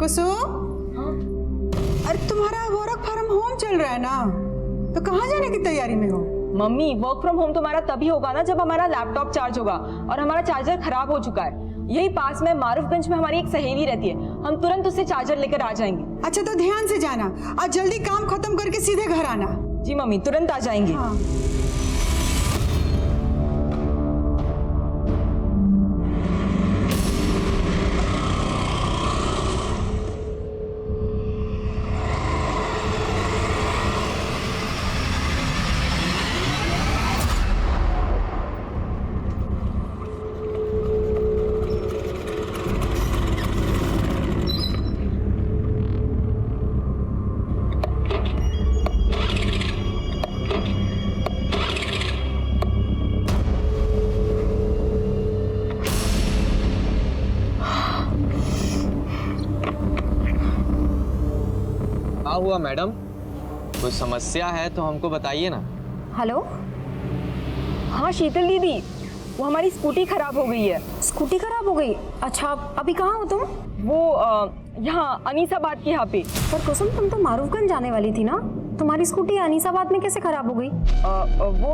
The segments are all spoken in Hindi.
कुसुम, अरे तुम्हारा वर्क फ्रॉम होम चल रहा है ना, तो कहाँ जाने की तैयारी में हो? मम्मी, वर्क फ्रॉम होम तो हमारा तभी होगा ना जब हमारा लैपटॉप चार्ज होगा, और हमारा चार्जर खराब हो चुका है। यही पास में मारूफगंज में हमारी एक सहेली रहती है, हम तुरंत उससे चार्जर लेकर आ जाएंगे। अच्छा तो ध्यान से जाना, आज जल्दी काम खत्म करके सीधे घर आना। जी मम्मी, तुरंत आ जाएंगे। हाँ। क्या हुआ मैडम, कोई समस्या है तो हमको बताइए ना। हेलो। हाँ शीतल दीदी, वो हमारी स्कूटी खराब हो गई है। स्कूटी खराब हो गई? अच्छा, अभी कहाँ हो तुम? वो यहाँ अनीसाबाद के यहाँ पे। पर कुसुम, तुम तो मारूफगंज जाने वाली थी ना, तुम्हारी स्कूटी अनीसाबाद में कैसे खराब हो गई? वो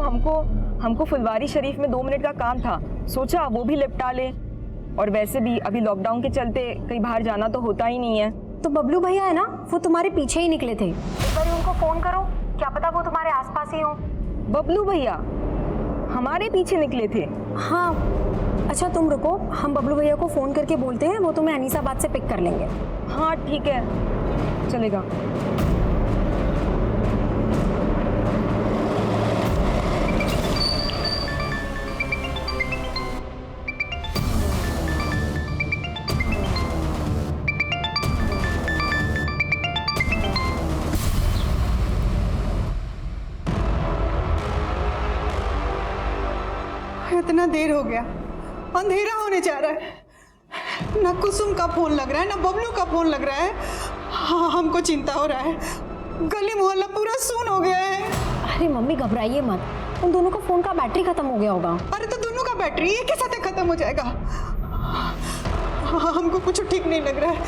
हमको फुलवारी शरीफ में 2 मिनट का काम था, सोचा वो भी निपटा ले। और वैसे भी अभी लॉकडाउन के चलते कहीं बाहर जाना तो होता ही नहीं है। तो बबलू भैया है ना, वो तुम्हारे पीछे ही निकले थे। एक बार उनको फोन करो, क्या पता वो तुम्हारे आसपास ही हो। बबलू भैया हमारे पीछे निकले थे? हाँ। अच्छा तुम रुको, हम बबलू भैया को फोन करके बोलते हैं, वो तुम्हें अनीसाबाद से पिक कर लेंगे। हाँ ठीक है, चलेगा। इतना देर हो गया, अंधेरा होने जा रहा है, ना कुसुम का फोन लग रहा है ना बबलू का फोन लग रहा है। हाँ, हमको चिंता हो रहा है, गली मोहल्ला पूरा सून हो गया है। अरे मम्मी घबराइए मत, उन दोनों का फोन का बैटरी खत्म हो गया होगा। अरे तो दोनों का बैटरी एक के साथ खत्म हो जाएगा। हाँ, हमको कुछ ठीक नहीं लग रहा है,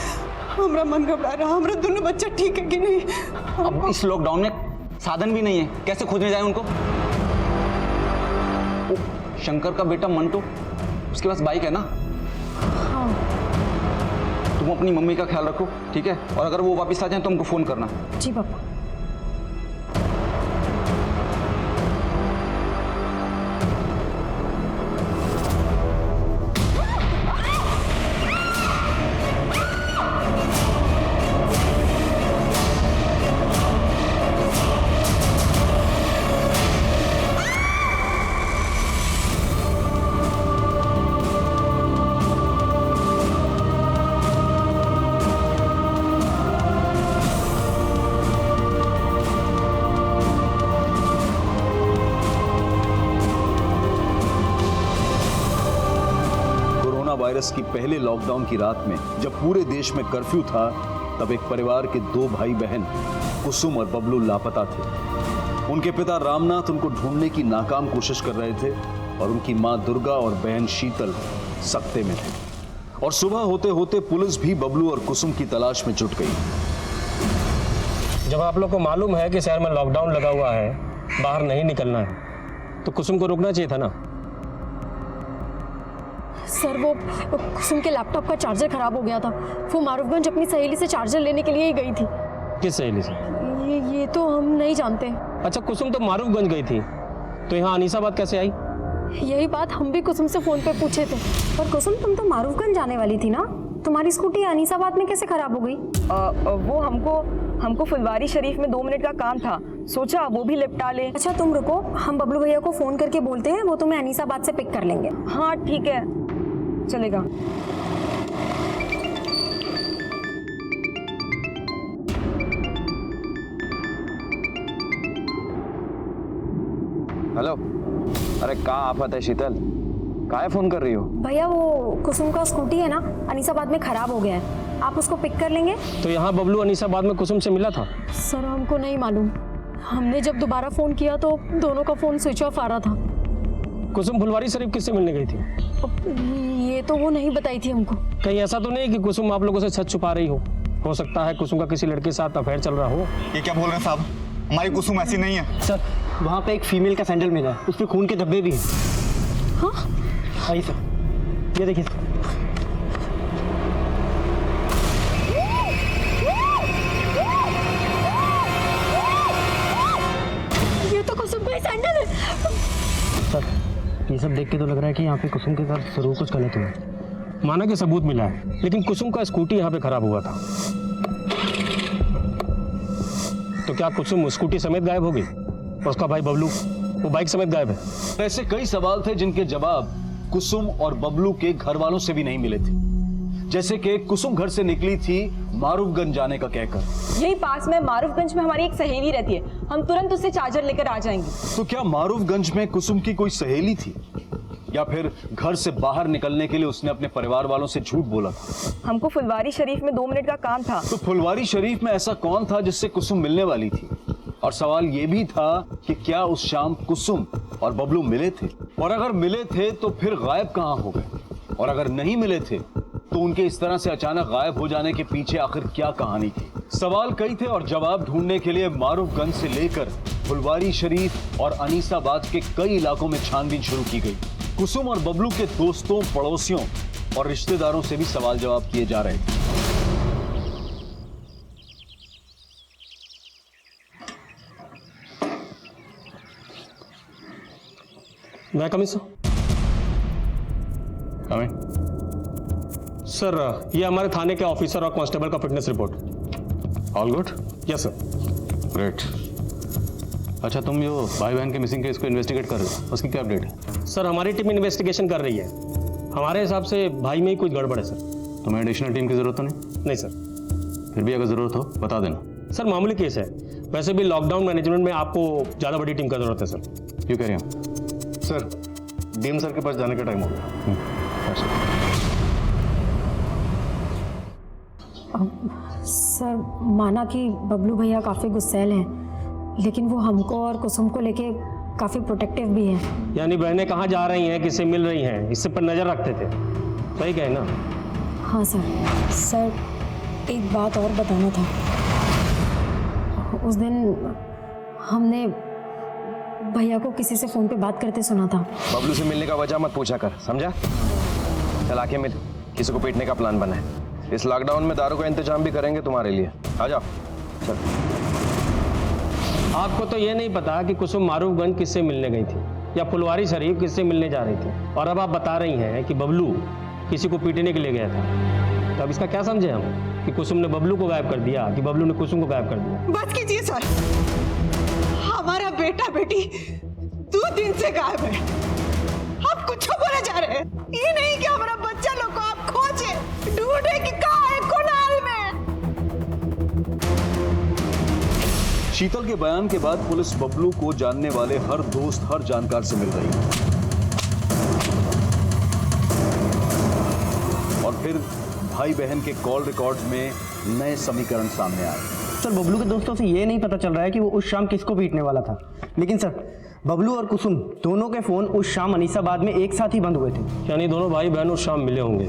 हमारा मन घबरा रहा, हमारा दोनों बच्चा ठीक है कि नहीं। अब इस लॉकडाउन में साधन भी नहीं है, कैसे खोजने जाए उनको? शंकर का बेटा मंटू, उसके पास बाइक है ना। हाँ। तुम अपनी मम्मी का ख्याल रखो, ठीक है? और अगर वो वापस आ जाए तो हमको फोन करना। जी पापा। वायरस की पहले लॉकडाउन की रात में जब पूरे देश में कर्फ्यू था, तब एक परिवार के 2 भाई बहन कुसुम और बबलू लापता थे। उनके पिता रामनाथ उनको ढूंढने की नाकाम कोशिश कर रहे थे और उनकी मां दुर्गा और बहन शीतल सकते में थे। और सुबह होते होते पुलिस भी बबलू और कुसुम की तलाश में जुट गई। जब आप लोग को मालूम है कि शहर में लॉकडाउन लगा हुआ है, बाहर नहीं निकलना है, तो कुसुम को रुकना चाहिए था ना। सर, वो कुसुम के लैपटॉप का चार्जर खराब हो गया था, वो मारूफगंज अपनी सहेली से चार्जर लेने के लिए ही गई थी। किस सहेली से? ये तो हम नहीं जानते। अच्छा, कुसुम तो मारूफगंज गई थी, तो यहाँ अनीसाबाद कैसे आई? यही बात हम भी कुसुम से फोन पे पूछे थे। पर कुसुम, तुम तो मारूफगंज जाने वाली थी ना, तुम्हारी स्कूटी अनीसाबाद में कैसे खराब हो गई? वो हमको फुलवारी शरीफ में 2 मिनट का काम था, सोचा वो भी निपटा ले। अच्छा तुम रुको, हम बबलू भैया को फोन करके बोलते हैं, वो तुम्हें अनीसाबाद से पिक कर लेंगे। हाँ ठीक है, चलेगा। हेलो, अरे क्या आफत है शीतल, काहे फोन कर रही हो? भैया वो कुसुम का स्कूटी है ना, अनीसाबाद में खराब हो गया है, आप उसको पिक कर लेंगे? तो यहाँ बबलू अनीसाबाद में कुसुम से मिला था? सर हमको नहीं मालूम, हमने जब दोबारा फोन किया तो दोनों का फोन स्विच ऑफ आ रहा था। कुसुम फुलवारी शरीफ किससे मिलने गई थी? ये तो वो नहीं बताई थी हमको। कहीं ऐसा तो नहीं कि कुसुम आप लोगों से सच छुपा रही हो? हो सकता है कुसुम का किसी लड़के के साथ अफेयर चल रहा हो। ये क्या बोल रहे हैं साहब? हमारी कुसुम ऐसी नहीं है। सर वहाँ पे एक फीमेल का सैंडल मिला है, उस पर खून के धब्बे भी हैं। हाँ? आइए सर, ये देखिए सर। ये तो कुसुम का ही सैंडल है। सर ये सब देख के तो लग रहा है कि यहाँ पे कुसुम के साथ जरूर कुछ गलत हुआ है। माना कि सबूत मिला है, लेकिन कुसुम का स्कूटी यहाँ पे खराब हुआ था। तो क्या कुसुम स्कूटी समेत गायब हो गई? और उसका भाई बबलू वो बाइक समेत गायब है। ऐसे कई सवाल थे जिनके जवाब कुसुम और बबलू के घर वालों से भी नहीं मिले थे। जैसे कि कुसुम घर से निकली थी मारूफगंज जाने का कहकर। यही पास में मारूफगंज में हमारी एक सहेली रहती है, हम तुरंत उससे चार्जर लेकर आ जाएंगे। तो क्या मारूफगंज में कुसुम की कोई सहेली थी, या फिर घर से बाहर निकलने के लिए उसने अपने परिवार वालों से झूठ बोला था? हमको फुलवारी शरीफ में 2 मिनट का काम था। तो फुलवारी शरीफ में ऐसा कौन था जिससे कुसुम मिलने वाली थी? और सवाल यह भी था कि क्या उस शाम कुसुम और बबलू मिले थे, और अगर मिले थे तो फिर गायब कहां हो गए, और अगर नहीं मिले थे तो उनके इस तरह से अचानक गायब हो जाने के पीछे आखिर क्या कहानी थी? सवाल कई थे और जवाब ढूंढने के लिए मारूफगंज से लेकर फुलवारी शरीफ और अनीसाबाद के कई इलाकों में छानबीन शुरू की गई। कुसुम और बबलू के दोस्तों, पड़ोसियों और रिश्तेदारों से भी सवाल जवाब किए जा रहे थे। मैं कमिंग सर? सर ये हमारे थाने के ऑफिसर और कांस्टेबल का fitness report. All good? Yes sir. Great. अच्छा, तुम जो भाई बहन के मिसिंग केस को इन्वेस्टिगेट कर रहे हो, उसकी क्या अपडेट है? सर हमारी टीम इन्वेस्टिगेशन कर रही है। हमारे हिसाब से भाई में ही कुछ गड़बड़ है सर। तुम्हें एडिशनल टीम की जरूरत तो नहीं? नहीं सर। फिर भी अगर जरूरत हो बता देना। सर मामूली केस है, वैसे भी लॉकडाउन मैनेजमेंट में आपको ज़्यादा बड़ी टीम का जरूरत है सर। क्यों कह रहे हैं? सर डीएम सर के पास जाने का टाइम हो गया। सर माना कि बबलू भैया काफ़ी गुस्सैल हैं, लेकिन वो हमको और कुसुम को लेके काफ़ी प्रोटेक्टिव भी हैं। यानी बहनें कहाँ जा रही हैं, किससे मिल रही हैं, इससे पर नज़र रखते थे। सही कहे ना? हाँ सर एक बात और बताना था। उस दिन हमने भैया को किसी से फ़ोन पे बात करते सुना था। बबलू से मिलने का वजह मत पूछा कर, समझा? चल आके मिल, किसी को पीटने का प्लान बना है। इस लॉकडाउन में दारू का इंतजाम भी करेंगे तुम्हारे लिए। आ जाओ। चल। आपको तो ये नहीं पता कि कुसुम मारूफगंज किससे मिलने गई थी या फुलवारी शरीफ किससे मिलने जा रही थी, और अब आप बता रही हैं कि बबलू किसी को पीटने के लिए गया था। तो अब इसका क्या समझे हम कि कुसुम ने बबलू को गायब कर दिया कि बबलू ने कुसुम को गायब कर दिया? बस कीजिए सर, हमारा बेटा बेटी 2 दिन से गायब है। आप कुछ बोले जा रहे हैं। ये नहीं कि हमारा बच्चा लोग को आप खोजे ढूंढे कि कहाँ है, कौन हाल में। शीतल के बयान के बाद पुलिस बबलू को जानने वाले हर दोस्त, हर जानकार से मिल रही है, और फिर भाई बहन के कॉल रिकॉर्ड्स में नए समीकरण सामने आए। सर बबलू के दोस्तों से ये नहीं पता चल रहा है कि वो उस शाम किसको पीटने वाला था, लेकिन सर बबलू और कुसुम दोनों के फोन उस शाम अनीसाबाद में एक साथ ही बंद हुए थे। यानी दोनों भाई बहन उस शाम मिले होंगे।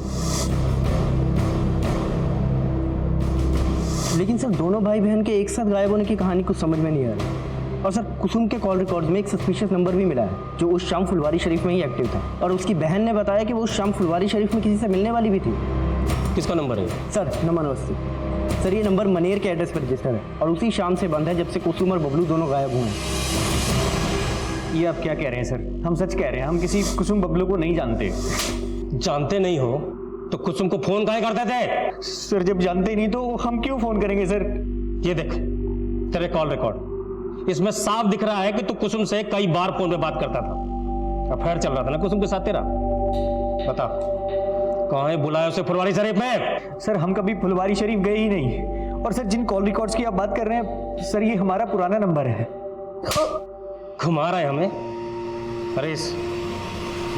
लेकिन सर दोनों भाई बहन के एक साथ गायब होने की कहानी कुछ समझ में नहीं आ रही। और सर कुसुम के कॉल रिकॉर्ड्स में एक सस्पिशियस नंबर भी मिला है जो उस शाम फुलवारी शरीफ में ही एक्टिव था, और उसकी बहन ने बताया कि वो उस शाम फुलवारी शरीफ में किसी से मिलने वाली भी थी। किसका नंबर है? Sir number 80। सर ये नंबर मनेर के एड्रेस पर रजिस्टर है और उसी शाम से बंद है जब से कुसुम और बबलू दोनों गायब हुए हैं। ये आप क्या कह रहे हैं सर? हम सच कह रहे हैं, हम किसी कुसुम बबलू को नहीं जानते। जानते नहीं हो तो कुसुम को फोन काहे करते थे? सर जब जानते ही नहीं तो हम क्यों फोन करेंगे सर? ये देख तेरे कॉल रिकॉर्ड, इसमें साफ दिख रहा है कि तू कुसुम से कई बार फोन पे बात करता था। अफेयर चल रहा था ना कुसुम के साथ तेरा? बता कहाँ है, बुलाया उसे फुलवारी शरीफ में? सर हम कभी फुलवारी शरीफ गए ही नहीं, और सर जिन कॉल रिकॉर्ड्स की आप बात कर रहे हैं सर ये हमारा पुराना नंबर है। घुमा रहा है हमें? अरे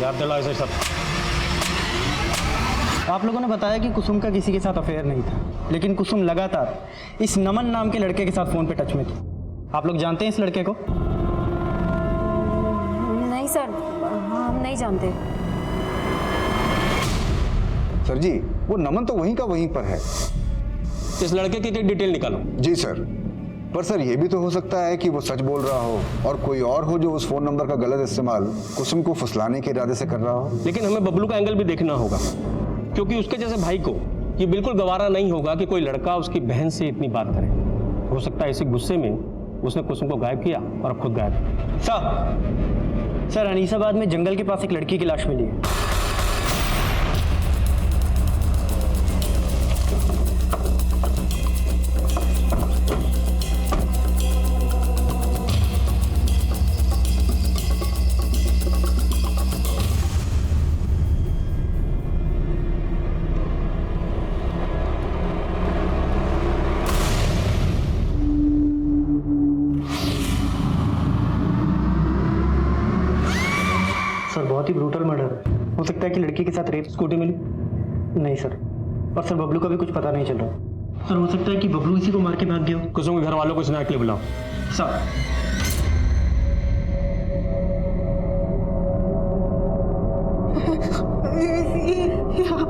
याद दिलाओ इसे सब। आप लोगों ने बताया कि कुसुम का किसी के साथ अफेयर नहीं था, लेकिन कुसुम लगातार इस नमन नाम के लड़के के साथ फोन पे टच में थी। आप लोग जानते हैं इस लड़के को? नहीं सर, हम नहीं जानते। सर जी वो नमन तो वहीं का वहीं पर है। इस लड़के की डिटेल निकालो। जी सर। पर सर ये भी तो हो सकता है कि वो सच बोल रहा हो और कोई और हो जो उस फोन नंबर का गलत इस्तेमाल कुसुम को फुसलाने के इरादे से कर रहा हो। लेकिन हमें बबलू का एंगल भी देखना होगा, क्योंकि उसके जैसे भाई को ये बिल्कुल गवारा नहीं होगा कि कोई लड़का उसकी बहन से इतनी बात करे। हो सकता है इसी गुस्से में उसने कुसुम को गायब किया और अब खुद गायब। सर अनीसाबाद में जंगल के पास एक लड़की की लाश मिली है। सर बहुत ही ब्रूटल मर्डर है। हो सकता है कि लड़की के साथ रेप। स्कूटी मिली? नहीं सर। और सर बबलू का भी कुछ पता नहीं चल रहा। सर हो सकता है कि बबलू इसी को मार के भाग गया हो। कुसुम के घर वालों को सुना के लिए बुलाओ। सर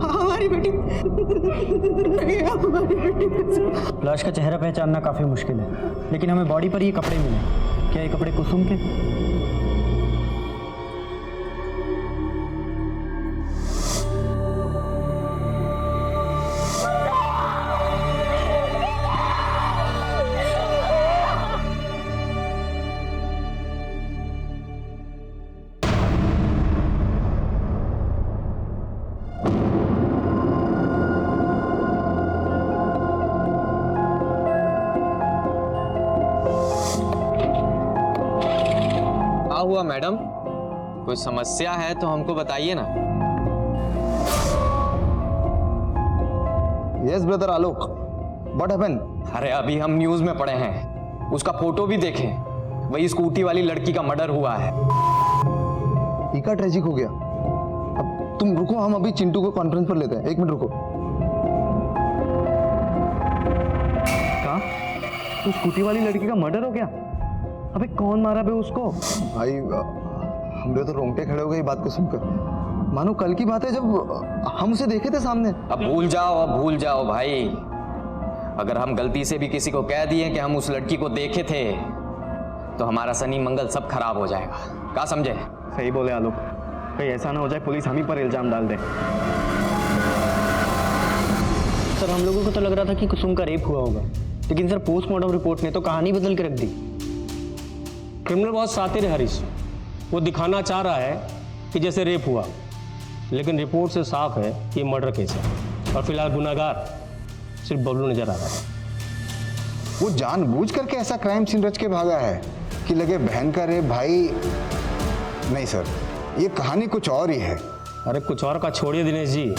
हमारी बेटी नहीं, हमारी बेटी। लाश का चेहरा पहचानना काफी मुश्किल है, लेकिन हमें बॉडी पर ये कपड़े मिले। क्या ये कपड़े कुसुम के? क्या हुआ मैडम? कोई समस्या है तो हमको बताइए ना। Yes brother Alok, what happened? अरे अभी हम न्यूज में पढ़े हैं, उसका फोटो भी देखें, वही स्कूटी वाली लड़की का मर्डर हुआ है। इका ट्रेजिक हो गया। अब तुम रुको, हम अभी चिंटू को कॉन्फ्रेंस पर लेते हैं। 1 मिनट रुको। कहा तो स्कूटी वाली लड़की का मर्डर हो गया? अबे कौन मारा बे उसको? भाई हमरे तो रोंगटे खड़े हो गए बात को सुनकर। मानो कल की बात है जब हम उसे देखे थे सामने। अब भूल जाओ भाई। अगर हम गलती से भी किसी को कह दिए कि हम उस लड़की को देखे थे तो हमारा शनि मंगल सब खराब हो जाएगा। क्या समझे? सही बोले आलोक, कहीं ऐसा ना हो जाए पुलिस हम ही पर इल्जाम डाल दे। सर हम लोगों को तो लग रहा था कि कुसुम का रेप हुआ होगा, लेकिन सर पोस्टमार्टम रिपोर्ट ने तो कहानी बदल के रख दी। क्रिमिनल बहुत शातिर है हरीश, वो दिखाना चाह रहा है कि जैसे रेप हुआ, लेकिन रिपोर्ट से साफ है कि ये मर्डर केस है और फिलहाल गुनाहगार सिर्फ बबलू नजर आ रहा है। वो जानबूझ करके ऐसा क्राइम सीन रच के भागा है कि लगे बहन का रेप। भाई नहीं सर, ये कहानी कुछ और ही है। अरे कुछ और का छोड़िए दिनेश जी,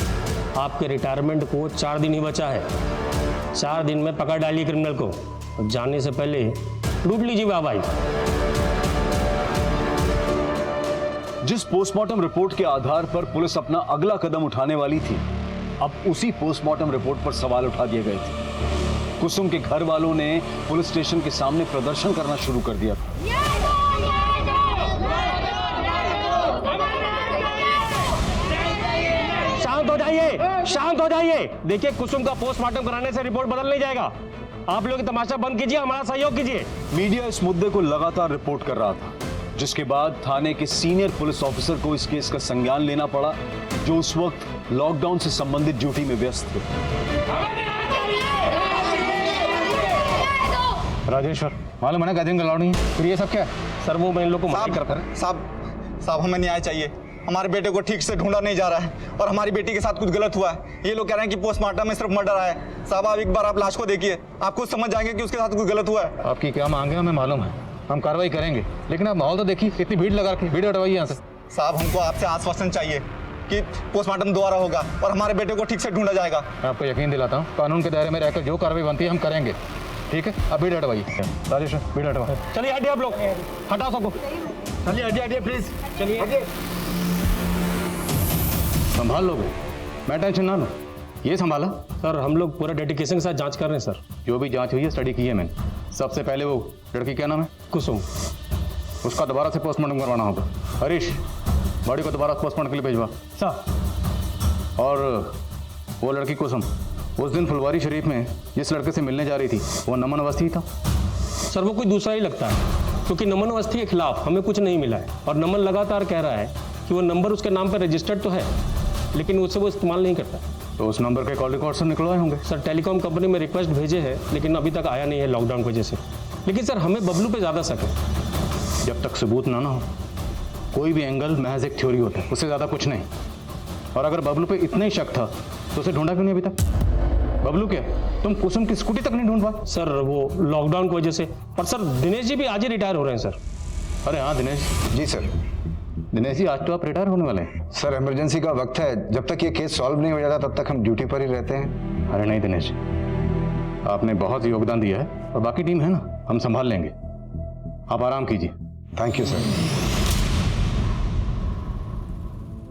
आपके रिटायरमेंट को 4 दिन ही बचा है। 4 दिन में पकड़ डालिए क्रिमिनल को और जाने से पहले लूट लीजिए वाहवाही। जिस पोस्टमार्टम रिपोर्ट के आधार पर पुलिस अपना अगला कदम उठाने वाली थी, अब उसी पोस्टमार्टम रिपोर्ट पर सवाल उठा दिए गए थे। कुसुम के घर वालों ने पुलिस स्टेशन के सामने प्रदर्शन करना शुरू कर दिया था। शांत हो जाइए। देखिए कुसुम का पोस्टमार्टम कराने से रिपोर्ट बदल नहीं जाएगा। आप लोग तमाशा बंद कीजिए, हमारा सहयोग कीजिए। मीडिया इस मुद्दे को लगातार रिपोर्ट कर रहा था, जिसके बाद थाने के सीनियर पुलिस ऑफिसर को इस केस का संज्ञान लेना पड़ा, जो उस वक्त लॉकडाउन से संबंधित ड्यूटी में व्यस्त थे। राजेश्वर, मालूम है ना गैदरिंग अलाउड नहीं है, फिर ये सब क्या है? सर वो मैं इन लोग को माफ करता हूं। साहब हमें न्याय चाहिए। हमारे बेटे को ठीक से ढूंढा नहीं जा रहा है और हमारी बेटी के साथ कुछ गलत हुआ है। ये लोग कह रहे हैं कि पोस्टमार्टम में सिर्फ मर्डर आया है। साहब आप एक बार आप लाश को देखिए, आप खुद समझ जाएंगे कि उसके साथ कुछ गलत हुआ है। आपकी क्या मांग है हमें मालूम है, हम कार्रवाई करेंगे, लेकिन आप माहौल तो देखिए, इतनी भीड़ लगा के वीडियो हटवाइए यहाँ से। साहब हमको आपसे आश्वासन चाहिए कि पोस्टमार्टम दोबारा होगा और हमारे बेटे को ठीक से ढूंढा जाएगा। मैं आपको यकीन दिलाता हूँ, कानून के दायरे में रहकर जो कार्रवाई बनती है हम करेंगे। ठीक है, अब भीड़ हटवाइए। राजेश्वर भीड़ हटवा। चलिए हटिए आप लोग, हटाओ सबको। चलिए हटिए प्लीज, चलिए। संभाल लोगे, मैं टेंशन ना लो। ये संभाला? सर हम लोग पूरा डेडिकेशन के साथ जांच कर रहे हैं सर। जो भी जांच हुई है स्टडी की है मैंने। सबसे पहले वो लड़की क्या नाम है? कुसुम। उसका दोबारा से पोस्टमार्टम करवाना होगा। हरीश, बॉडी को दोबारा पोस्टमार्टम के लिए भेजवा। सर और वो लड़की कुसुम, उस दिन फुलवारी शरीफ में जिस लड़के से मिलने जा रही थी वो नमन अवस्थी ही था। सर वो कोई दूसरा ही लगता है, क्योंकि नमन अवस्थी के खिलाफ हमें कुछ नहीं मिला है और नमन लगातार कह रहा है कि वो नंबर उसके नाम पर रजिस्टर्ड तो है लेकिन उससे वो इस्तेमाल नहीं करता। तो उस नंबर के कॉल रिकॉर्ड से निकलवाए होंगे। सर टेलीकॉम कंपनी में रिक्वेस्ट भेजे हैं लेकिन अभी तक आया नहीं है लॉकडाउन की वजह से। लेकिन सर हमें बबलू पे ज़्यादा शक है। जब तक सबूत ना हो कोई भी एंगल महज एक थ्योरी होता है, उससे ज़्यादा कुछ नहीं। और अगर बबलू पे इतना ही शक था तो उसे ढूंढा क्यों नहीं अभी तक? बबलू क्या तुम कुसुम की स्कूटी तक नहीं ढूंढ पाए? सर वो लॉकडाउन की वजह से। पर सर दिनेश जी भी आज ही रिटायर हो रहे हैं सर। अरे हाँ दिनेश जी सर। दिनेश जी आज तो आप रिटायर होने वाले हैं। सर इमरजेंसी का वक्त है, जब तक ये केस सॉल्व नहीं हो जाता तब तक हम ड्यूटी पर ही रहते हैं। अरे नहीं दिनेश, आपने बहुत योगदान दिया है और बाकी टीम है ना, हम संभाल लेंगे, आप आराम कीजिए। Thank you sir.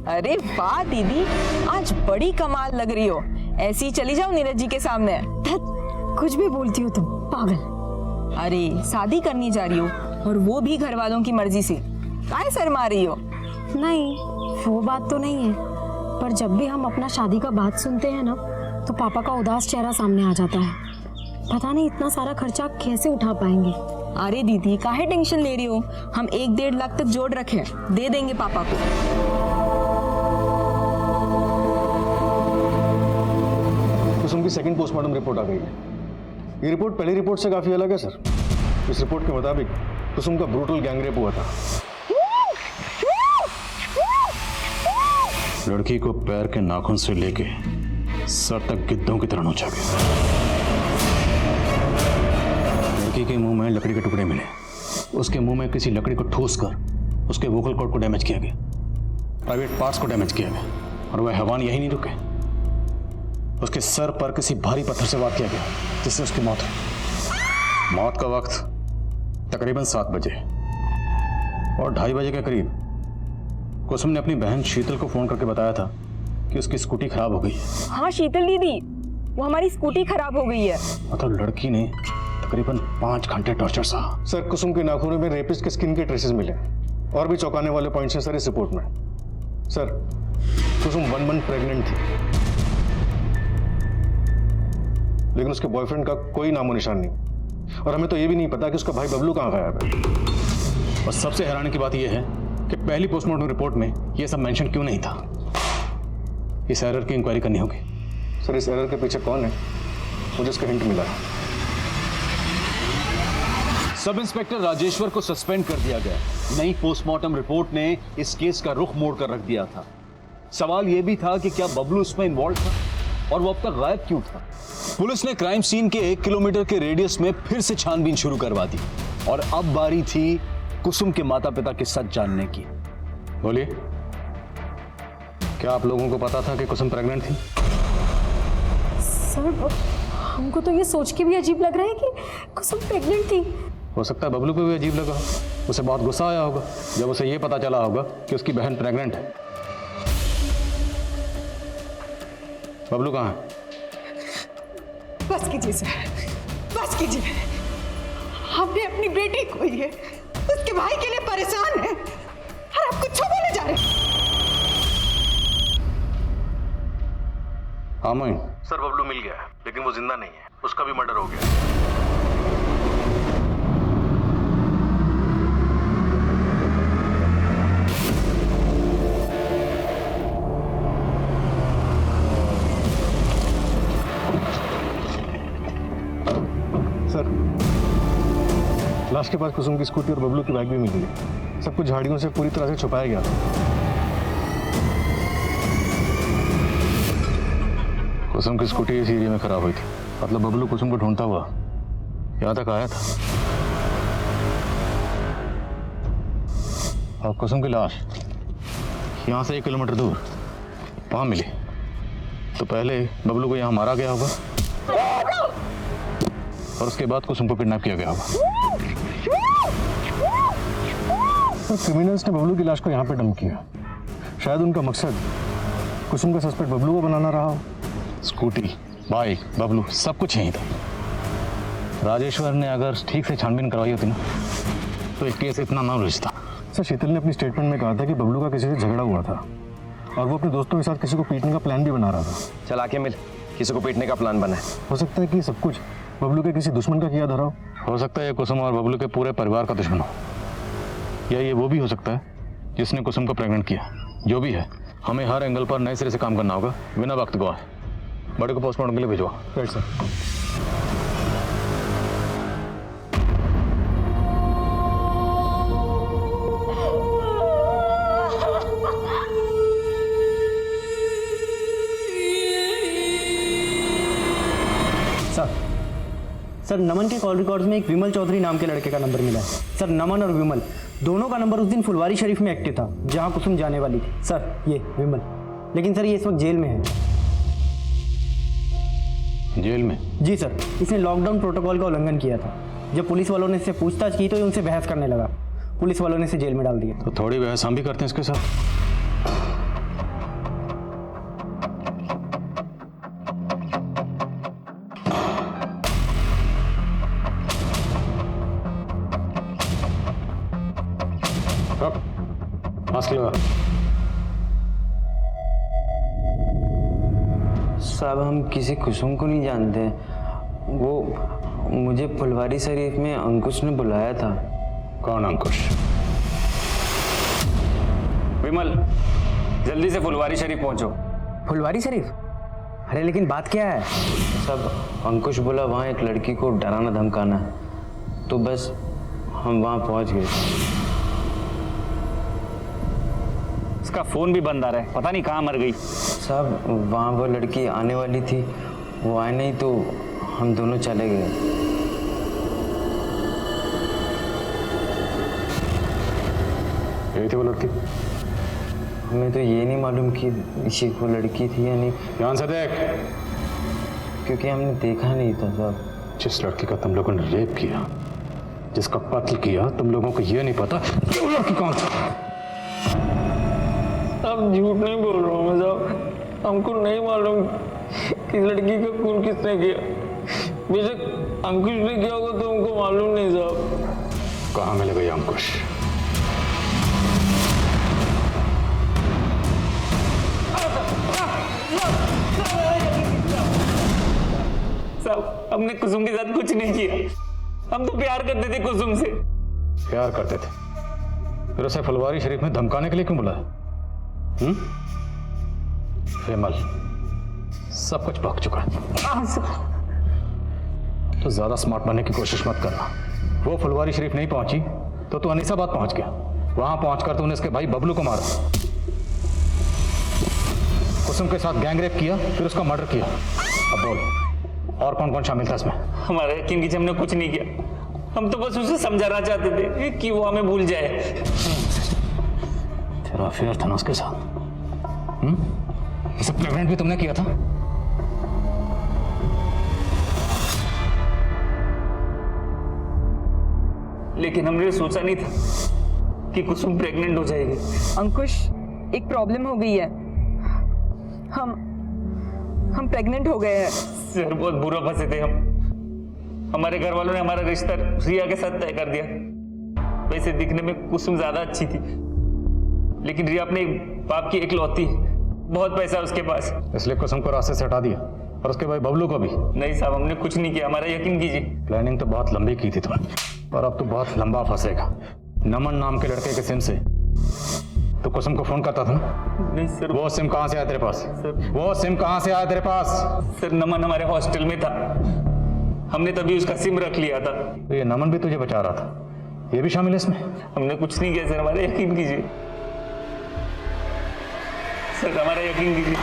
अरे वाह दीदी, आज बड़ी कमाल लग रही हो। ऐसी चली जाओ नीरज जी के सामने। कुछ भी बोलती हो तुम, पागल। अरे शादी करनी जा रही हो और वो भी घर वालों की मर्जी से, काहे शर्मा रही हो? नहीं, वो बात तो नहीं है, पर जब भी हम अपना शादी का बात सुनते हैं ना तो पापा का उदास चेहरा सामने आ जाता है। पता नहीं इतना सारा खर्चा कैसे उठा पाएंगे। अरे दीदी काहे टेंशन ले रही हो, हम 1-1.5 लाख तक जोड़ रखे हैं, दे देंगे पापा को। कुसुम की सेकंड पोस्टमार्टम रिपोर्ट आ गई है। ये रिपोर्ट पहली रिपोर्ट से काफी अलग है सर। इस रिपोर्ट के मुताबिक कुसुम का ब्रूटल गैंगरेप हुआ था। लड़की को पैर के नाखून से लेके सर तक गिद्धों की तरह नोचा गया। लड़की के मुंह में लकड़ी के टुकड़े मिले, उसके मुंह में किसी लकड़ी को ठूस कर उसके वोकल कॉर्ड को डैमेज किया गया, प्राइवेट पार्ट्स को डैमेज किया गया और वह हैवान यही नहीं रुके, उसके सर पर किसी भारी पत्थर से वार किया गया जिससे उसकी मौत हुई। मौत का वक्त तकरीबन 7 बजे और 2:30 बजे के करीब कुसुम ने अपनी बहन शीतल को फोन करके बताया था कि उसकी स्कूटी खराब हो गई है। हाँ शीतल दीदी, वो हमारी स्कूटी खराब हो गई है। मतलब लड़की ने तकरीबन 5 घंटे टॉर्चर सहा। सर कुसुम के नाखूनों में रेपिस्ट के स्किन के ट्रेसेस मिले और भी चौंकाने वाले पॉइंट्स हैं सर इस रिपोर्ट में। सर कुसुम 1 मंथ प्रेग्नेंट थी लेकिन उसके बॉयफ्रेंड का कोई नामो निशान नहीं और हमें तो ये भी नहीं पता कि उसका भाई बबलू कहाँ गायब है। और सबसे हैरानी की बात यह है कि पहली पोस्टमार्टम रिपोर्ट में यह सब मेंशन क्यों नहीं था। इस एरर की इंक्वायरी करनी होगी। सर इस एरर के पीछे कौन है, मुझे इसका हिंट मिला है। सब इंस्पेक्टर राजेश्वर को सस्पेंड कर दिया गया। नई पोस्टमार्टम रिपोर्ट ने इस केस का रुख मोड़ कर रख दिया था। सवाल यह भी था कि क्या बबलू इसमें इन्वॉल्व था और वो अब तक गायब क्यों था। पुलिस ने क्राइम सीन के 1 किलोमीटर के रेडियस में फिर से छानबीन शुरू करवा दी और अब बारी थी कुसुम के माता पिता के सच जानने की। बोलिए, क्या आप लोगों को पता था कि कुसुम प्रेग्नेंट थी? सर हमको तो ये सोच के भी अजीब लग रहा है कि कुसुम प्रेग्नेंट थी। हो सकता है बबलू को भी अजीब लगा, उसे बहुत गुस्सा आया होगा जब उसे ये पता चला होगा कि उसकी बहन प्रेग्नेंट है। बबलू कहाँ है? बस कीजिए सर, बस कीजिए। हमने अपनी बेटी खोई है, उसके भाई के लिए परेशान है और आप कुछ बोले जा रहे हैं। हाँ मोइन। सर बबलू मिल गया है लेकिन वो जिंदा नहीं है, उसका भी मर्डर हो गया। सर लाश के पास कुसुम की स्कूटी और बबलू की बाइक भी मिल गई। सब कुछ झाड़ियों से पूरी तरह से छुपाया गया था। कुसुम की स्कूटी इस एरिया में खराब हुई थी, मतलब बबलू कुसुम को ढूंढता हुआ यहाँ तक आया था और कुसुम की लाश यहाँ से 1 किलोमीटर दूर वहाँ मिली। तो पहले बबलू को यहाँ मारा गया होगा और उसके बाद कुसुम को किडनैप किया गया होगा। तो क्रिमिनल्स ने बबलू की लाश को यहाँ पे डंप किया। शायद उनका मकसद कुसुम का सस्पेक्ट बबलू को बनाना रहा हो। स्कूटी, बाइक, बबलू सब कुछ यहीं था। राजेश्वर ने अगर ठीक से छानबीन करवाई होती ना तो एक केस इतना ना उलझता। सर शीतल ने अपनी स्टेटमेंट में कहा था कि बबलू का किसी से झगड़ा हुआ था और वो अपने दोस्तों के साथ किसी को पीटने का प्लान भी बना रहा था। चल आके मिल, किसी को पीटने का प्लान बना है। हो सकता है कि सब कुछ बबलू के किसी दुश्मन का किया धरा हो सकता है ये कुसुम और बबलू के पूरे परिवार का दुश्मन हो, या ये वो भी हो सकता है जिसने कुसुम को प्रेग्नेंट किया। जो भी है, हमें हर एंगल पर नए सिरे से काम करना होगा बिना वक्त गवाए। बड़े को पोस्टमार्टम के लिए भिजवा। Right sir. सर नमन के कॉल रिकॉर्ड्स में एक विमल चौधरी नाम के लड़के का नंबर मिला है। सर नमन और विमल दोनों का नंबर उस दिन फुलवारी शरीफ में एक्टिव था जहां कुसुम जाने वाली थी। सर ये विमल, लेकिन सर ये इस वक्त जेल में है। जेल में? जी सर, इसने लॉकडाउन प्रोटोकॉल का उल्लंघन किया था। जब पुलिस वालों ने इससे पूछताछ की तो ये उनसे बहस करने लगा। पुलिस वालों ने इसे जेल में डाल दिया। तो थोड़ी बहस हम भी करते हैं इसके साथ। मास्क लगा। साहब हम किसी कुसुम को नहीं जानते, वो मुझे फुलवारी शरीफ में अंकुश ने बुलाया था। कौन अंकुश? विमल, जल्दी से फुलवारी शरीफ पहुंचो। फुलवारी शरीफ? अरे लेकिन बात क्या है? सब अंकुश बोला वहाँ एक लड़की को डराना धमकाना है, तो बस हम वहाँ पहुँच गए। उसका फोन भी बंद आ रहा है, पता नहीं कहाँ मर गई। साहब वहाँ वो लड़की आने वाली थी, वो आए नहीं तो हम दोनों चले गए। यही थी वो लड़की? हमें तो ये नहीं मालूम कि इसी वो लड़की थी या नहीं। ध्यान से देख। क्योंकि हमने देखा नहीं था साहब। जिस लड़की का तुम लोगों ने रेप किया, जिसका कत्ल किया, तुम लोगों को ये नहीं पता वो लड़की कौन थी? अब झूठ नहीं बोल रहा हूँ मैं साहब, हमको नहीं मालूम कि लड़की का खून किसने किया। बेशक अंकुश ने किया होगा तो हमको मालूम नहीं साहब। कहाँ मिलेगा ये अंकुश? साहब हमने कुसुम के साथ कुछ नहीं किया, हम तो प्यार करते थे कुसुम से। प्यार करते थे? फिर उसे फुलवारी शरीफ में धमकाने के लिए क्यों बुलाया? विमल, सब कुछ भग चुका है। तो ज्यादा स्मार्ट बनने की कोशिश मत करना। वो फुलवारी शरीफ नहीं पहुंची तो तू अनीसाबाद पहुंच गया। वहां पहुंचकर तूने इसके भाई बबलू को मारा, कुसुम के साथ गैंगरेप किया, फिर उसका मर्डर किया। अब बोल, और कौन कौन शामिल था इसमें? हमारा यकीन कीजिए, हमने कुछ नहीं किया। हम तो बस उसे समझाना चाहते थे कि वो हमें भूल जाए। तेरा अफेयर था ना उसके साथ? इसे प्रेग्नेंट भी तुमने किया था? लेकिन हमने सोचा नहीं था कि कुसुम प्रेग्नेंट हो जाएगी। अंकुश, एक प्रॉब्लम हो गई है। हम प्रेग्नेंट हो गए हैं। सर बहुत बुरा फंसे थे हम। हमारे घर वालों ने हमारा रिश्ता रिया के साथ तय कर दिया। वैसे दिखने में कुसुम ज्यादा अच्छी थी, लेकिन रिया अपने बाप की इकलौती, बहुत पैसा उसके पास, इसलिए कुसुम को रास्ते से हटा दिया, और उसके भाई बबलू को भी। नहीं साहब, हमने कुछ नहीं किया, हमारा यकीन कीजिए। प्लानिंग तो बहुत लंबी की थी तुमने, और अब तो बहुत लंबा फंसेगा। नमन नाम के लड़के के सिम से तो कुसुम को फोन करता था ना? नहीं सर। वो सिम कहाँ से आया तेरे पास? सर वो सिम कहाँ से आया तेरे पास? सर नमन हमारे हॉस्टल में था, हमने तभी उसका सिम रख लिया था। तो ये नमन भी तुझे बचा रहा था, ये भी शामिल है इसमें? हमने कुछ नहीं किया सर, हमारा यकीन कीजिए सर, हमारा यकीन कीजिए।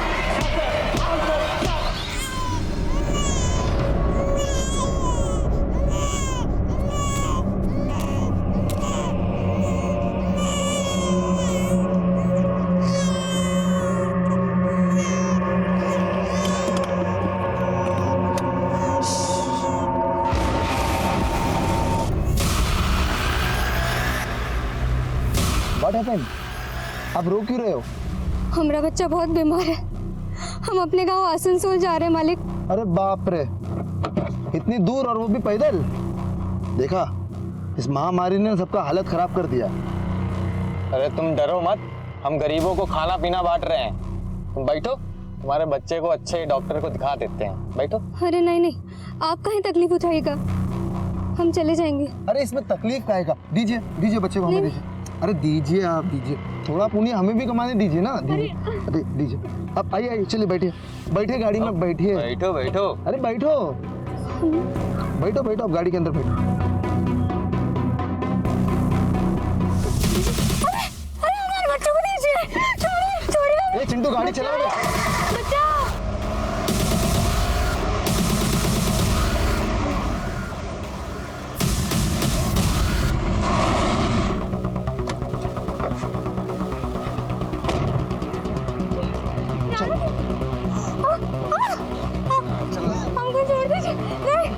What happened? आप रो क्यों रहे हो? हमारा बच्चा बहुत बीमार है, हम अपने गांव आसनसोल जा रहे हैं मालिक। अरे बाप रे, इतनी दूर और वो भी पैदल? देखा, इस महामारी ने सबका हालत खराब कर दिया। अरे तुम डरो मत, हम गरीबों को खाना पीना बांट रहे हैं। तुम बैठो, तुम्हारे बच्चे को अच्छे डॉक्टर को दिखा देते हैं, बैठो। अरे नहीं नहीं, आप कहीं तकलीफ उठाइएगा, हम चले जाएंगे। अरे इसमें तकलीफ काहे का? दीजिए दीजिए बच्चे को, हमें दीजिए। अरे दीजिए, आप दीजिए, थोड़ा पुण्य हमें भी कमाने दीजिए ना। दीजिए, अरे दीजिए। अब आइए आइए, चलिए बैठिए, बैठिए गाड़ी में, बैठिए। बैठो बैठो। अरे बैठो बैठो बैठो, अब गाड़ी के अंदर बैठो। अरे हमारे बच्चों को दीजिए, छोड़िए। चिंटू गाड़ी चला रहे। हमको छोड़ दीजिए। नहीं।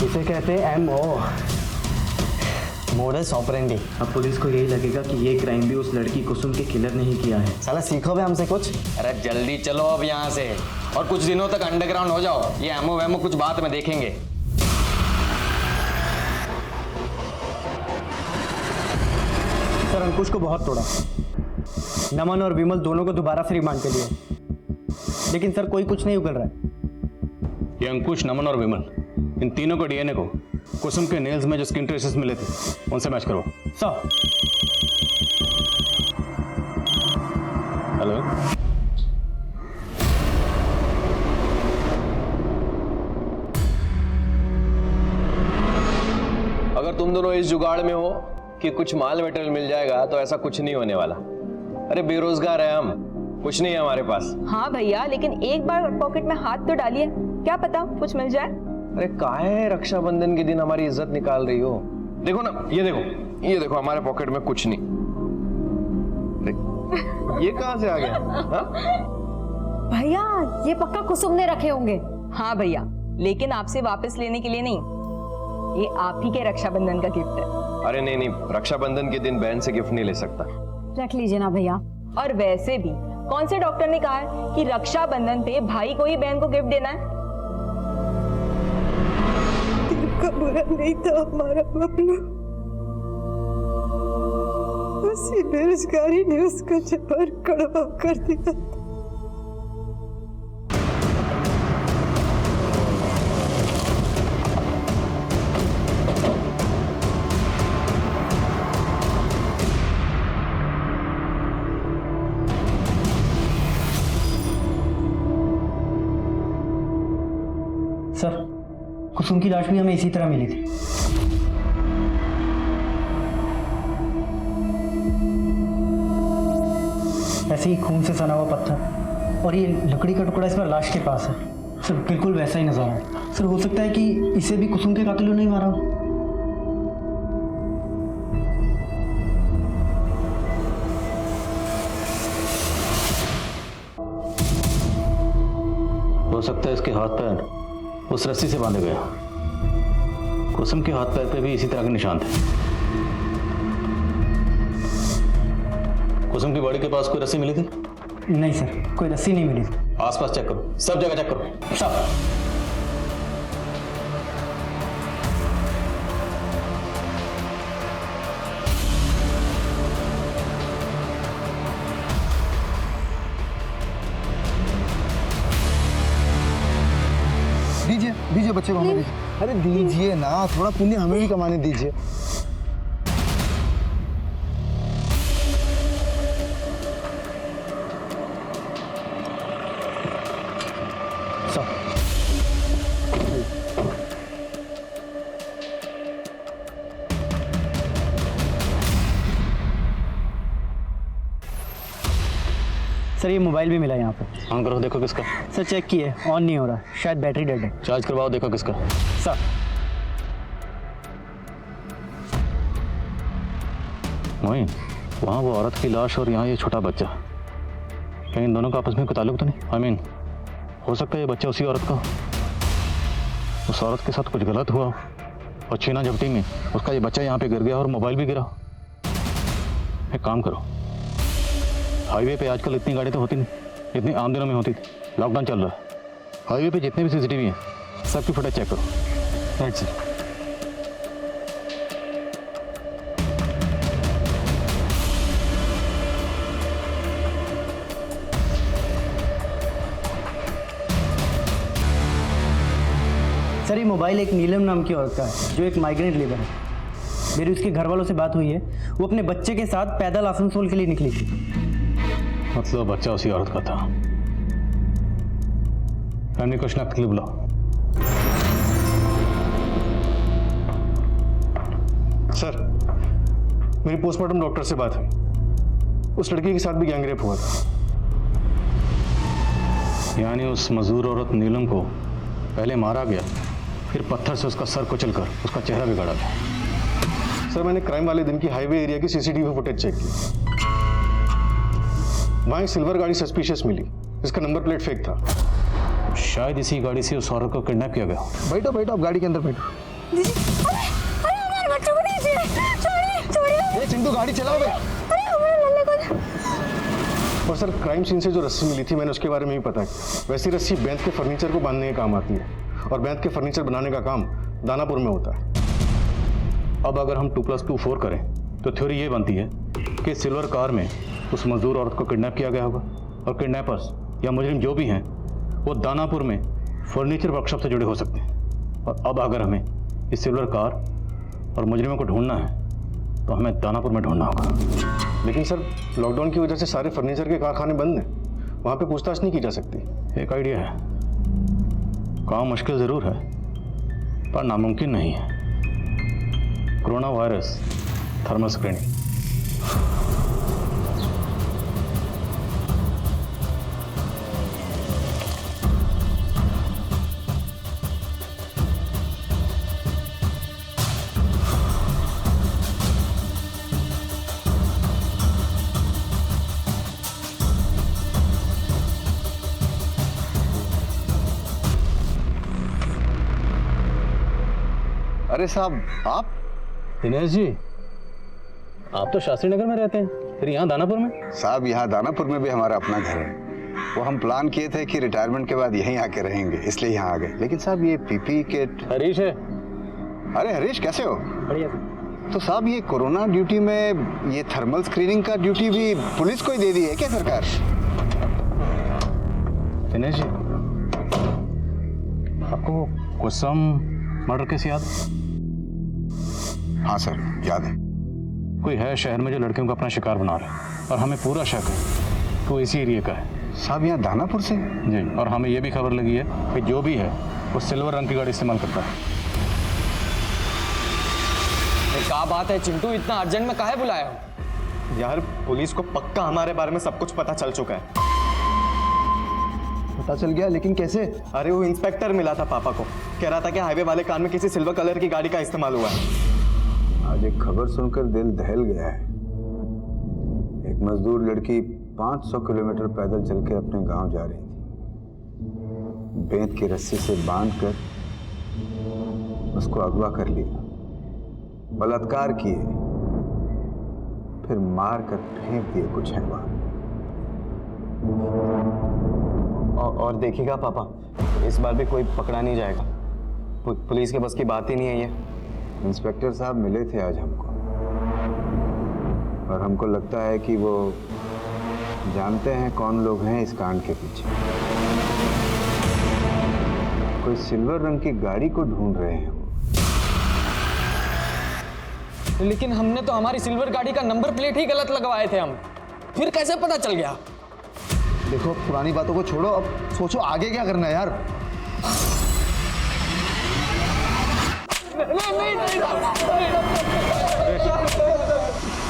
इसे कहते हैं MO, मोडस ऑपरेंडी। अब पुलिस को यही लगेगा कि ये क्राइम भी उस लड़की कुसुम के किलर ने ही किया है। साला सीखो भी हमसे कुछ। अरे जल्दी चलो अब यहाँ से, और कुछ दिनों तक अंडरग्राउंड हो जाओ। ये एमओ वेमो कुछ बाद में देखेंगे। सर अंकुश को बहुत तोड़ा, नमन और विमल दोनों को दोबारा से रिमांड पे लिया, लेकिन सर कोई कुछ नहीं उगल रहा है। ये अंकुश, नमन और विमल, इन तीनों को डीएनए को कुसुम के नेल्स में जो स्किन ट्रेसेस मिले थे उनसे मैच करो। सर। हेलो, अगर तुम दोनों इस जुगाड़ में हो कि कुछ माल मटेरियल मिल जाएगा तो ऐसा कुछ नहीं होने वाला। अरे बेरोजगार है हम, कुछ नहीं है हमारे पास। हाँ भैया, लेकिन एक बार पॉकेट में हाथ तो डालिए, क्या पता कुछ मिल जाए। अरे काहे रक्षाबंधन के दिन हमारी इज्जत निकाल रही हो? देखो ना, ये देखो हमारे पॉकेट में कुछ नहीं। ये कहां से आ गया? भैया ये पक्का कुसुम ने रखे होंगे। हाँ भैया, लेकिन आपसे वापस लेने के लिए नहीं, ये आप ही के रक्षाबंधन का गिफ्ट है। अरे नहीं, रक्षाबंधन के दिन बहन से गिफ्ट नहीं ले सकता। रख लीजिए ना भैया। और वैसे भी कौन से डॉक्टर ने कहा है कि रक्षाबंधन पे भाई को ही बहन को गिफ्ट देना है? का बुरा नहीं था हमारा बबलू, उसी बेरोजगारी ने उसका जबर कड़वा कर दिया। सर कुसुम की लाश भी हमें इसी तरह मिली थी। ऐसे ही खून से सना हुआ पत्थर, और ये लकड़ी का टुकड़ा इस पर लाश के पास है। सर बिल्कुल वैसा ही नजारा है। सर हो सकता है कि इसे भी कुसुम के कातिलों ने ही मारा हो। हो सकता है इसके हाथ पैर उस रस्सी से बांधे गए। कुसुम के हाथ पैर पे भी इसी तरह के निशान थे। कुसुम की बॉडी के पास कोई रस्सी मिली थी? नहीं सर, कोई रस्सी नहीं मिली। आसपास चेक करो, सब जगह चेक करो। सब। दीजिए बच्चे को, हमें दीजिए। अरे दीजिए ना, थोड़ा पुण्य हमें भी कमाने दीजिए। सर ये मोबाइल भी मिला यहाँ पर। ऑन करो, देखो किसका। सर चेक किए, ऑन नहीं हो रहा, शायद बैटरी डेड है। चार्ज करवाओ, देखो किसका। सर मोइन, वहाँ वो औरत की लाश और यहाँ ये छोटा बच्चा, कहीं इन दोनों का आपस में कोई ताल्लुक तो नहीं? आई मीन, हो सकता है ये बच्चा उसी औरत का हो, उस औरत के साथ कुछ गलत हुआ और छीना झपटी में उसका ये बच्चा यहाँ पे गिर गया और मोबाइल भी गिरा। एक काम करो, हाईवे पे आजकल इतनी गाड़ी तो होती नहीं, इतनी आम दिनों में होती थी, लॉकडाउन चल रहा है, हाईवे पे जितने भी सीसीटीवी हैं सबकी फुटेज चेक करो। Right sir. सर ये मोबाइल एक नीलम नाम की औरत का है जो एक माइग्रेंट लेबर है। मेरी उसके घर वालों से बात हुई है, वो अपने बच्चे के साथ पैदल आसनसोल के लिए निकली थी। मतलब बच्चा उसी औरत का था। फैमिली क्वेश्चन आपके लिए बुलाओ। सर, मेरी पोस्टमार्टम डॉक्टर से बात हुई, उस लड़की के साथ भी गैंगरेप हुआ था। यानी उस मजदूर औरत नीलम को पहले मारा गया, फिर पत्थर से उसका सर कुचलकर उसका चेहरा बिगाड़ा गया। सर मैंने क्राइम वाले दिन की हाईवे एरिया की सीसीटीवी फुटेज चेक की, वहां एक सिल्वर गाड़ी सस्पिशियस मिली जिसका नंबर प्लेट फेक था। शायद इसी गाड़ी से उस औरत को किडनैप किया गया। बैठो बैठो, आप गाड़ी के अंदर बैठो। हमारे बच्चों को दीजिए, छोड़िए। चिंटू गाड़ी चलाओ बे। और सर क्राइम सीन से जो रस्सी मिली थी मैंने उसके बारे में भी पता किया। वैसी रस्सी बैंत के फर्नीचर को बांधने के काम आती है और बैंत के फर्नीचर बनाने का काम दानापुर में होता है। अब अगर हम 2+2 4 करें तो थ्योरी ये बनती है कि सिल्वर कार में उस मजदूर औरत को किडनैप किया गया होगा और किडनैपर्स या मुजरिम जो भी हैं वो दानापुर में फर्नीचर वर्कशॉप से जुड़े हो सकते हैं। और अब अगर हमें इस सिल्वर कार और मुजरिमों को ढूंढना है तो हमें दानापुर में ढूंढना होगा। लेकिन सर लॉकडाउन की वजह से सारे फर्नीचर के कारखाने बंद हैं, वहाँ पे पूछताछ नहीं की जा सकती। एक आइडिया है, काम मुश्किल ज़रूर है पर नामुमकिन नहीं है। Corona virus thermal screening. अरे साहब, आप? दिनेश जी, आप तो शास्त्री नगर में रहते हैं, फिर यहाँ दानापुर में? साहब यहाँ दानापुर में भी हमारा अपना घर है। वो हम प्लान किए थे कि रिटायरमेंट के बाद यहीं आके रहेंगे, इसलिए यहाँ आ गए। लेकिन साहब ये पीपी किट। हरीश है। अरे हरीश, कैसे हो? बढ़िया। तो साहब ये कोरोना ड्यूटी में ये थर्मल स्क्रीनिंग का ड्यूटी भी पुलिस को ही दे दी है क्या सरकार? दिनेश जी, आपको कुसुम मर्डर केस याद? हाँ सर, याद है। कोई है शहर में जो लड़कियों को अपना शिकार बना रहा है और हमें पूरा शक है कि वो इसी एरिया का है। साहब यहाँ दानापुर से? जी, और हमें ये भी खबर लगी है कि जो भी है वो सिल्वर रंग की गाड़ी इस्तेमाल करता है। क्या बात है चिंटू, इतना अर्जेंट में काहे बुलाया हो? यार पुलिस को पक्का हमारे बारे में सब कुछ पता चल चुका है। पता चल गया, लेकिन कैसे? अरे वो इंस्पेक्टर मिला था पापा को, कह रहा था कि हाईवे वाले कार में किसी सिल्वर कलर की गाड़ी का इस्तेमाल हुआ है। आज एक खबर सुनकर दिल दहल गया है। एक मजदूर लड़की 500 किलोमीटर पैदल चल के अपने गांव जा रही थी। बेंत की रस्सी से बांधकर उसको अगवा कर लिया, बलात्कार किए, फिर मार कर फेंक दिए कुछ हैवान। और देखिएगा पापा, इस बार भी कोई पकड़ा नहीं जाएगा। पुलिस के बस की बात ही नहीं है ये। इंस्पेक्टर साहब मिले थे आज हमको, और हमको लगता है कि वो जानते हैं कौन लोग हैं इस कांड के पीछे। कोई सिल्वर रंग की गाड़ी को ढूंढ रहे हैं वो। लेकिन हमने तो हमारी सिल्वर गाड़ी का नंबर प्लेट ही गलत लगवाए थे हम, फिर कैसे पता चल गया? देखो पुरानी बातों को छोड़ो, अब सोचो आगे क्या करना है यार।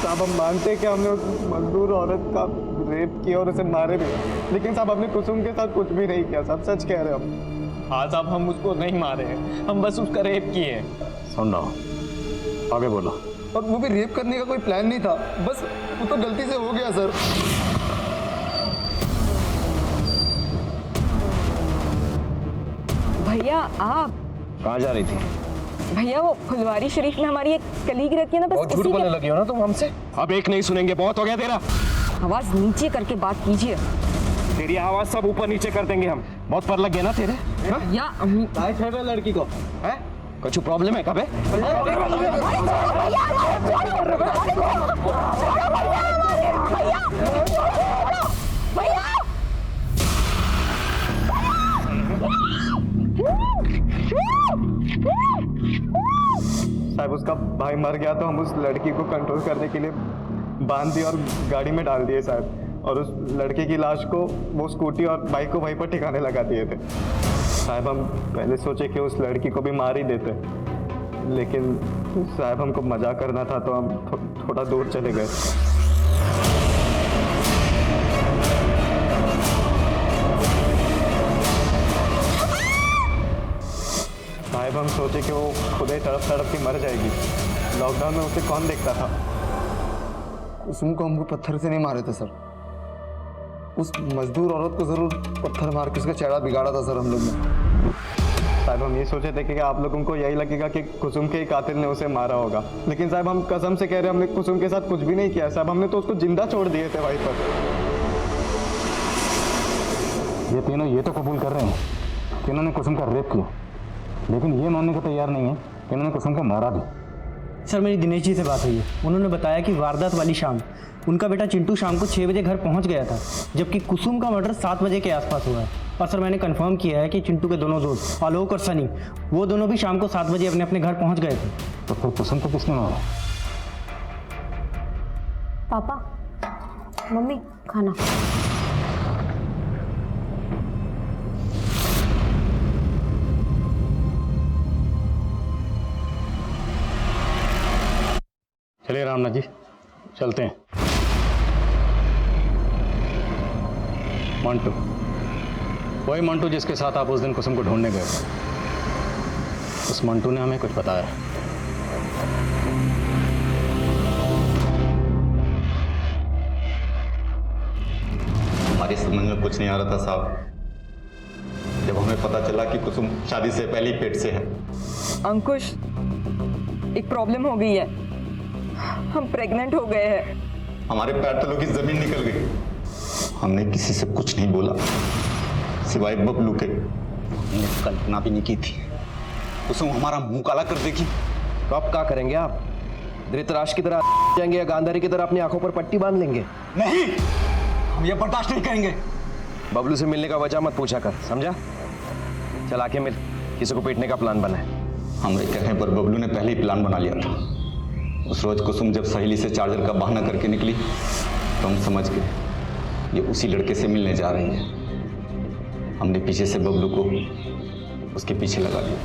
साहब हम मानते हैं कि हमने उस मजदूर औरत का रेप किया और उसे मारे भी, लेकिन साहब आपने कुसुम के साथ कुछ भी नहीं किया साहब, सच कह रहे हो आप। हाँ साहब, हम उसको नहीं मारे हैं, हम बस उसका रेप किए हैं। सुन रहा हूँ, आगे बोलो। और वो भी रेप करने का कोई प्लान नहीं था, बस वो तो गलती से हो गया सर। भैया आप कहाँ जा रही थी? भैया वो फुलवारी शरीफ में हमारी एक कलीग रहती है ना, बस बहुत झूठ बोलने लगी हो ना तुम हमसे। अब एक नहीं सुनेंगे, बहुत हो गया तेरा। आवाज नीचे करके बात कीजिए। तेरी आवाज सब ऊपर नीचे कर देंगे हम। बहुत पर लग गए ना तेरे। या लड़की को है कुछ प्रॉब्लम है? कब है? साहब उसका भाई मर गया तो हम उस लड़की को कंट्रोल करने के लिए बांध दिए और गाड़ी में डाल दिए साहब, और उस लड़के की लाश को वो स्कूटी और बाइक को वहीं पर ठिकाने लगा दिए थे साहब। हम पहले सोचे कि उस लड़की को भी मार ही देते, लेकिन साहब हमको मजाक करना था तो हम थोड़ा दूर चले गए। साहब हम सोचे कि वो खुद ही तड़प तड़प के मर जाएगी। लॉकडाउन में उसे कौन देखता था? कुसुम को हमको पत्थर से नहीं मारे थे सर, उस मजदूर औरत को जरूर पत्थर मार के उसका चेहरा बिगाड़ा था सर हम लोग ने। साहब हम ये सोचे थे कि आप लोगों को यही लगेगा कि कुसुम के कातिल ने उसे मारा होगा, लेकिन साहब हम कसम से कह रहे हैं हमने कुसुम के साथ कुछ भी नहीं किया साहब, हमने तो उसको जिंदा छोड़ दिए थे वहीं पर। ये तीनों ये तो कबूल कर रहे हैं कि इन्होंने कुसुम का रेप किया, लेकिन ये मानने को तैयार नहीं है कि इन्होंने कुसुम को मारा भी। सर मेरी दिनेश जी से बात हुई है, उन्होंने बताया कि वारदात वाली शाम उनका बेटा चिंटू शाम को 6 बजे घर पहुंच गया था, जबकि कुसुम का मर्डर 7 बजे के आसपास हुआ है। और सर मैंने कंफर्म किया है कि चिंटू के दोनों दोस्त आलोक और सनी, वो दोनों भी शाम को 7 बजे अपने अपने घर पहुंच गए थे। तो फिर कुसुम को किसने मारा? पापा, मम्मी, खाना। चलिए रामनाथ जी, चलते हैं। मंटू, वही मंटू जिसके साथ आप उस दिन कुसुम को ढूंढने गए, उस मंटू ने हमें कुछ बताया। हमारी समझ में कुछ नहीं आ रहा था साहब, जब हमें पता चला कि कुसुम शादी से पहले ही पेट से है। अंकुश, एक प्रॉब्लम हो गई है, हम प्रेग्नेंट हो गए हैं। हमारे पैर तलों की जमीन निकल गई। हमने किसी से कुछ नहीं बोला सिवाय बबलू के। हमने कल्पना भी नहीं की थी कुसुम हमारा मुंह काला कर देगी। तो अब क्या करेंगे आप? धृतराष्ट्र की तरह जाएंगे या गांधारी की तरह अपनी आंखों पर पट्टी बांध लेंगे? नहीं, हम ये बर्दाश्त नहीं करेंगे। बबलू से मिलने का वजह मत पूछा कर, समझा? चल आके मिल, किसी को पीटने का प्लान बना है। हमारे कहने पर बबलू ने पहले ही प्लान बना लिया था। उस रोज कुसुम जब सहेली से चार्जर का बहाना करके निकली तो हम समझ गए ये उसी लड़के से मिलने जा रही है। हमने पीछे से बबलू को उसके पीछे लगा लिया,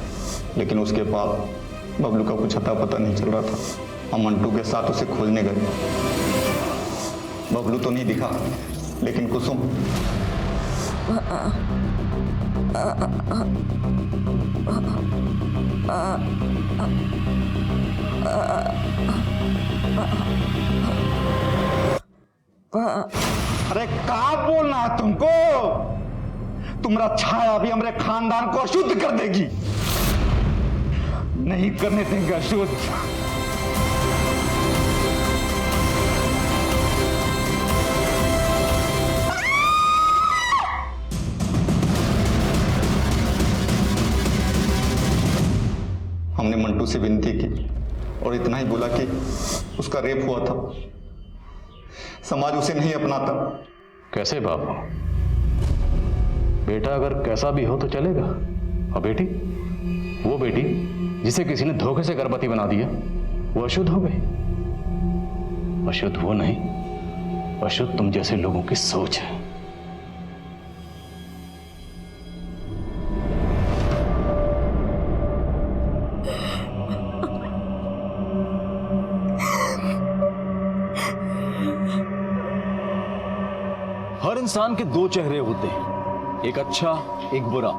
लेकिन उसके बाद बबलू का कुछ अता पता नहीं चल रहा था। हम मंटू के साथ उसे खोजने गए। बबलू तो नहीं दिखा, लेकिन कुसुम अरे कहा बोलना है तुमको? तुम्हारा छाया भी हमारे खानदान को अशुद्ध कर देगी। नहीं करने देंगे अशुद्ध। हमने मंटू से विनती की और इतना ही बोला कि उसका रेप हुआ था, समाज उसे नहीं अपनाता। कैसे बाबू? बेटा अगर कैसा भी हो तो चलेगा, और बेटी, वो बेटी जिसे किसी ने धोखे से गर्भवती बना दिया, वो अशुद्ध हो गई। अशुद्ध वो नहीं, अशुद्ध तुम जैसे लोगों की सोच है। इंसान के दो चेहरे होते हैं, एक अच्छा एक बुरा।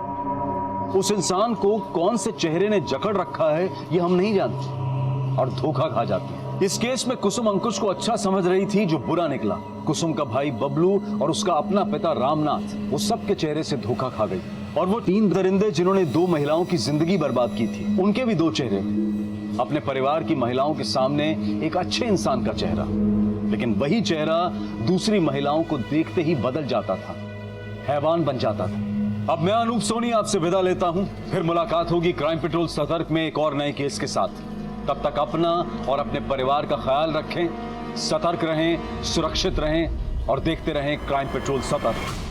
उस इंसान को कौन से चेहरे ने जकड़ रखा है ये हम नहीं जानते और धोखा खा जाते हैं। इस केस में कुसुम अंकुश को अच्छा समझ रही थी जो बुरा निकला। कुसुम का भाई बबलू और उसका अपना पिता रामनाथ, वो सबके चेहरे से धोखा खा गई। और वो 3 दरिंदे जिन्होंने 2 महिलाओं की जिंदगी बर्बाद की थी, उनके भी 2 चेहरे थे। अपने परिवार की महिलाओं के सामने एक अच्छे इंसान का चेहरा, लेकिन वही चेहरा दूसरी महिलाओं को देखते ही बदल जाता था, हैवान बन जाता था। अब मैं अनूप सोनी आपसे विदा लेता हूं, फिर मुलाकात होगी क्राइम पेट्रोल सतर्क में एक और नए केस के साथ। तब तक अपना और अपने परिवार का ख्याल रखें, सतर्क रहें, सुरक्षित रहें और देखते रहें क्राइम पेट्रोल सतर्क।